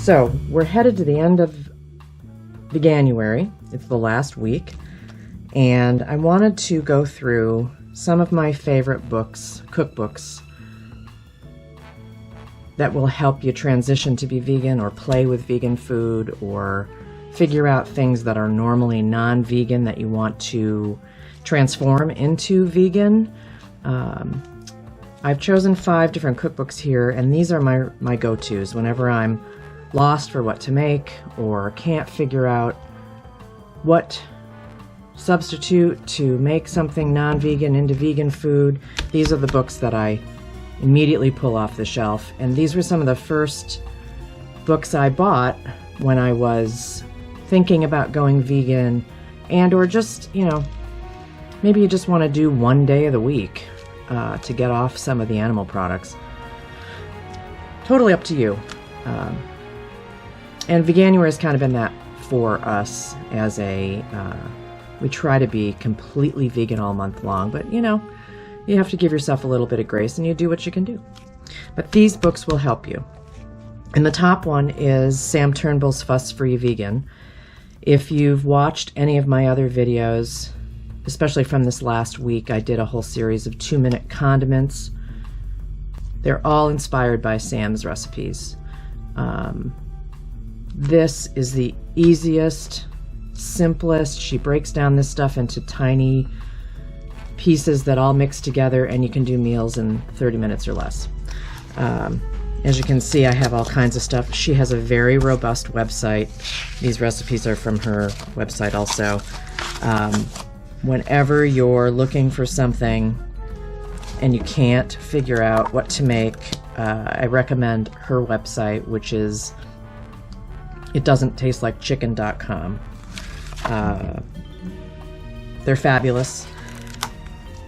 So we're headed to the end of Veganuary. It's the last week, and I wanted to go through some of my favorite books, cookbooks, that will help you transition to be vegan or play with vegan food or figure out things that are normally non-vegan that you want to transform into vegan. I've chosen 5 different cookbooks here, and these are my go-tos whenever I'm lost for what to make or can't figure out what substitute to make something non-vegan into vegan food. These are the books that I immediately pull off the shelf, and these were some of the first books I bought when I was thinking about going vegan, and or just, maybe you just want to do one day of the week to get off some of the animal products. Totally up to you. And Veganuary has kind of been that for us as we try to be completely vegan all month long, but you have to give yourself a little bit of grace and you do what you can do. But these books will help you. And the top one is Sam Turnbull's Fuss-Free Vegan. If you've watched any of my other videos, especially from this last week, I did a whole series of 2-minute condiments. They're all inspired by Sam's recipes. This is the easiest, simplest. She breaks down this stuff into tiny pieces that all mix together, and you can do meals in 30 minutes or less. As you can see, I have all kinds of stuff. She has a very robust website. These recipes are from her website also. Whenever you're looking for something and you can't figure out what to make, I recommend her website, which is itdoesn'ttastelikechicken.com. They're fabulous.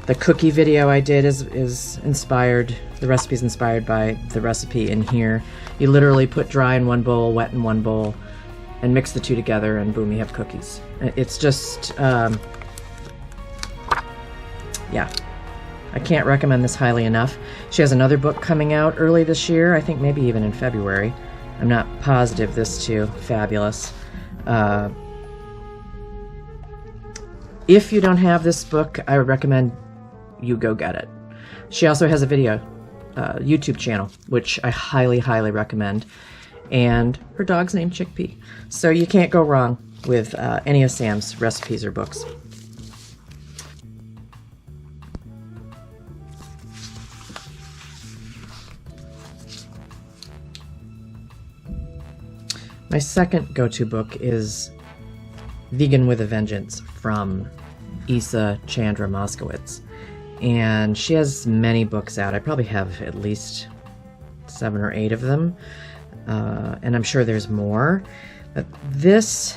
The cookie video I did is inspired, the recipe's inspired by the recipe in here. You literally put dry in one bowl, wet in one bowl, and mix the two together, and boom, you have cookies. It's just, yeah, I can't recommend this highly enough. She has another book coming out early this year, I think maybe even in February. I'm not positive. This too, fabulous. If you don't have this book, I would recommend you go get it. She also has a video, YouTube channel, which I highly, highly recommend. And her dog's named Chickpea. So you can't go wrong with any of Sam's recipes or books. My second go-to book is Vegan with a Vengeance from Chandra Moscowitz. And she has many books out. I probably have at least 7 or 8 of them. And I'm sure there's more. But this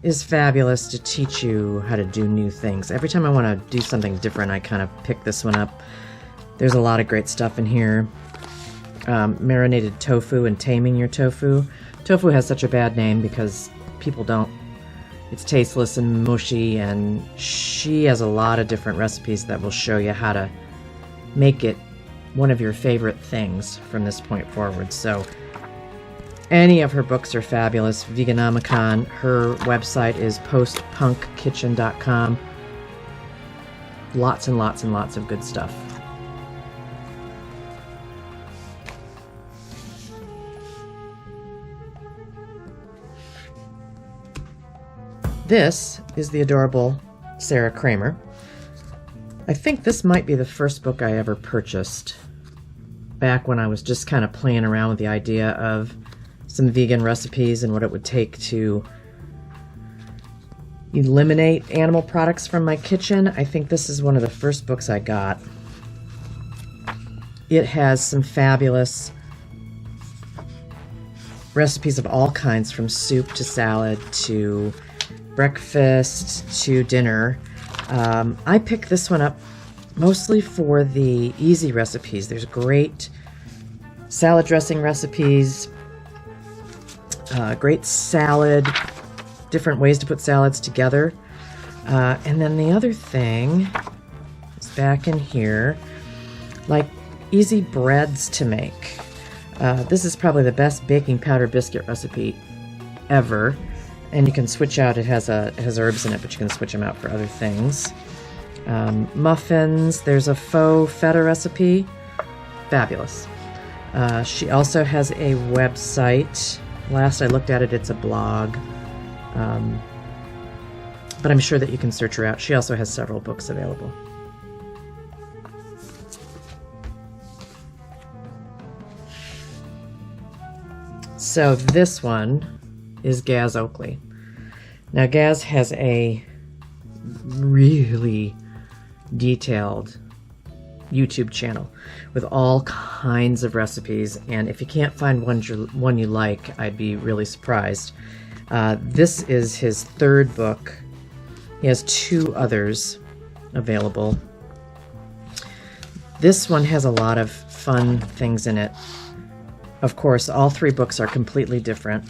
is fabulous to teach you how to do new things. Every time I want to do something different, I kind of pick this one up. There's a lot of great stuff in here. Marinated tofu and taming your tofu. Tofu has such a bad name because people don't. It's tasteless and mushy, and she has a lot of different recipes that will show you how to make it one of your favorite things from this point forward. So any of her books are fabulous. Veganomicon, her website is postpunkkitchen.com. Lots and lots and lots of good stuff. This is the adorable Sarah Kramer. I think this might be the first book I ever purchased back when I was just kind of playing around with the idea of some vegan recipes and what it would take to eliminate animal products from my kitchen. I think this is one of the first books I got. It has some fabulous recipes of all kinds, from soup to salad to breakfast to dinner. I picked this one up mostly for the easy recipes. There's great salad dressing recipes, great salad, different ways to put salads together. And then the other thing is back in here, like easy breads to make. This is probably the best baking powder biscuit recipe ever. And you can switch out, it has herbs in it, but you can switch them out for other things. Muffins, there's a faux feta recipe. Fabulous. She also has a website. Last I looked at it, it's a blog. But I'm sure that you can search her out. She also has several books available. So this one is Gaz Oakley. Now Gaz has a really detailed YouTube channel with all kinds of recipes, and if you can't find one you like, I'd be really surprised. This is his third book. He has 2 others available. This one has a lot of fun things in it. Of course, all 3 books are completely different.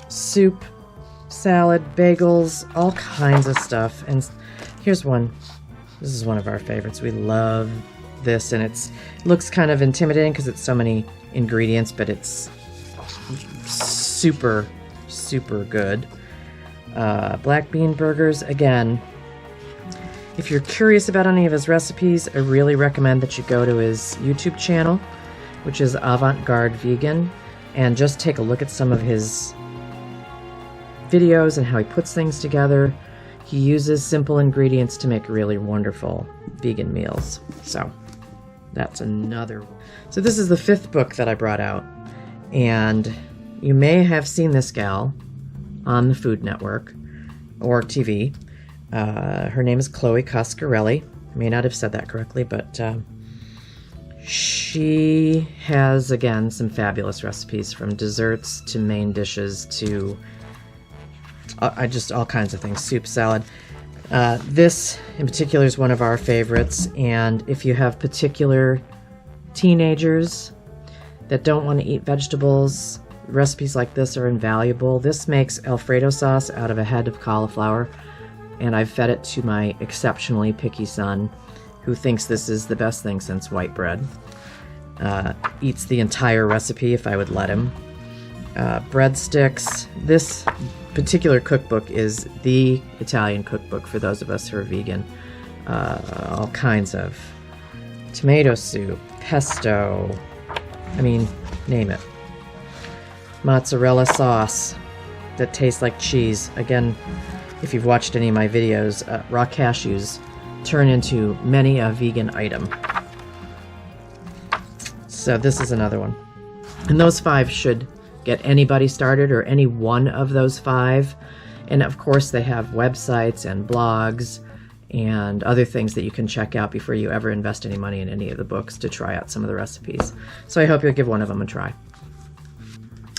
Soup, salad, bagels, all kinds of stuff. And here's one. This is one of our favorites. We love this, and it looks kind of intimidating because it's so many ingredients, but it's super, super good. Black bean burgers, again. If you're curious about any of his recipes, I really recommend that you go to his YouTube channel, which is Avant Garde Vegan, and just take a look at some of his videos and how he puts things together. He uses simple ingredients to make really wonderful vegan meals. So that's another one. So this is the 5th book that I brought out, and you may have seen this gal on the Food Network or TV. Her name is Chloe Coscarelli. I may not have said that correctly, but she has, again, some fabulous recipes, from desserts to main dishes to just all kinds of things. Soup, salad. This in particular is one of our favorites, and if you have particular teenagers that don't want to eat vegetables, recipes like this are invaluable. This makes Alfredo sauce out of a head of cauliflower, and I've fed it to my exceptionally picky son, who thinks this is the best thing since white bread. Eats the entire recipe if I would let him. Breadsticks. This particular cookbook is the Italian cookbook for those of us who are vegan. All kinds of tomato soup, pesto, I mean, name it. Mozzarella sauce that tastes like cheese. Again, if you've watched any of my videos, raw cashews turn into many a vegan item. So this is another one. And those 5 should get anybody started, or any one of those 5. And of course they have websites and blogs and other things that you can check out before you ever invest any money in any of the books to try out some of the recipes. So I hope you'll give one of them a try.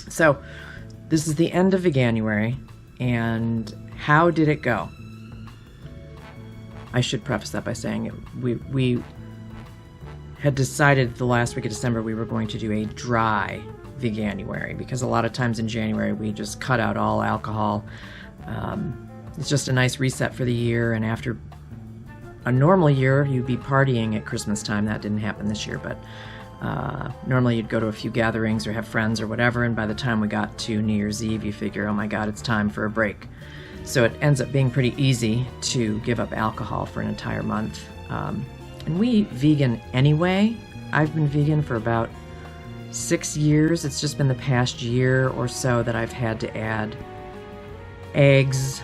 So this is the end of Veganuary, and how did it go? I should preface that by saying we had decided the last week of December we were going to do a dry Veganuary, because a lot of times in January we just cut out all alcohol. It's just a nice reset for the year, and after a normal year you'd be partying at Christmas time. That didn't happen this year, but normally you'd go to a few gatherings or have friends or whatever, and by the time we got to New Year's Eve you figure, oh my god, it's time for a break. So it ends up being pretty easy to give up alcohol for an entire month. And we eat vegan anyway. I've been vegan for about 6 years. It's just been the past year or so that I've had to add eggs,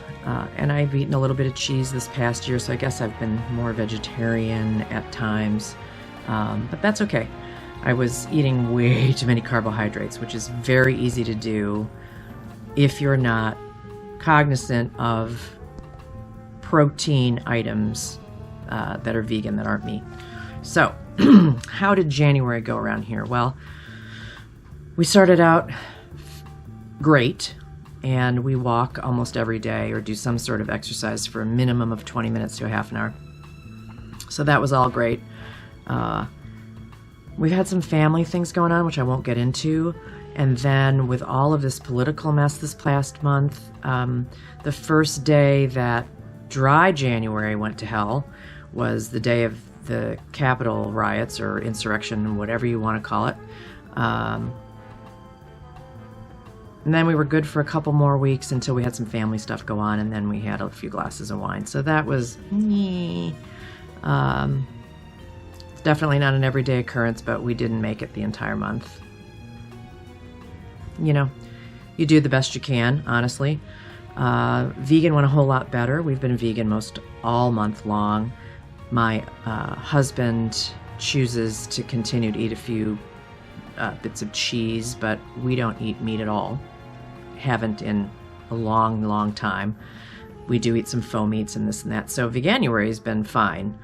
and I've eaten a little bit of cheese this past year, so I guess I've been more vegetarian at times, but that's okay. I was eating way too many carbohydrates, which is very easy to do if you're not cognizant of protein items that are vegan, that aren't meat. So how did January go around here? Well, we started out great, and we walk almost every day or do some sort of exercise for a minimum of 20 minutes to a half an hour. So that was all great. We've had some family things going on, which I won't get into. And then with all of this political mess this past month, the first day that dry January went to hell was the day of the Capitol riots or insurrection, whatever you want to call it. And then we were good for a couple more weeks until we had some family stuff go on, and then we had a few glasses of wine. So that was it's definitely not an everyday occurrence, but we didn't make it the entire month. You know, you do the best you can, honestly. Vegan went a whole lot better. We've been vegan most all month long. My husband chooses to continue to eat a few bits of cheese, but we don't eat meat at all. Haven't in a long, long time. We do eat some faux meats and this and that. So Veganuary has been fine,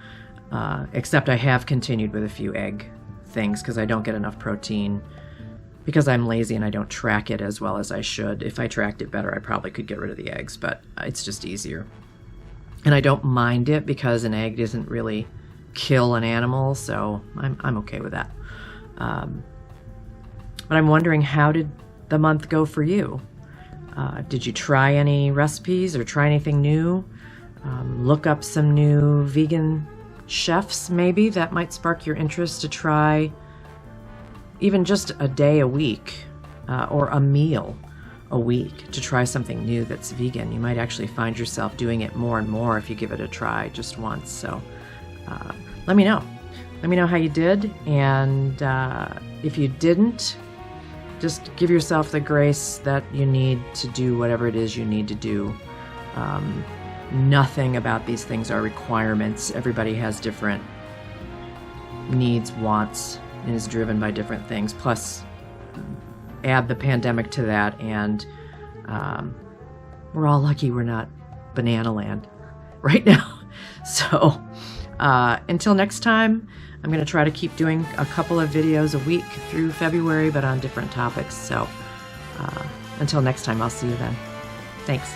except I have continued with a few egg things because I don't get enough protein because I'm lazy and I don't track it as well as I should. If I tracked it better, I probably could get rid of the eggs, but it's just easier. And I don't mind it because an egg doesn't really kill an animal, so I'm okay with that. But I'm wondering, how did the month go for you? Did you try any recipes or try anything new? Look up some new vegan chefs, maybe, that might spark your interest to try even just a day a week or a meal a week to try something new that's vegan. You might actually find yourself doing it more and more if you give it a try just once. So let me know. Let me know how you did, and if you didn't, just give yourself the grace that you need to do whatever it is you need to do. Nothing about these things are requirements. Everybody has different needs, wants, and is driven by different things. Plus, add the pandemic to that, and we're all lucky we're not banana land right now. So until next time, I'm going to try to keep doing a couple of videos a week through February, but on different topics. So until next time, I'll see you then. Thanks.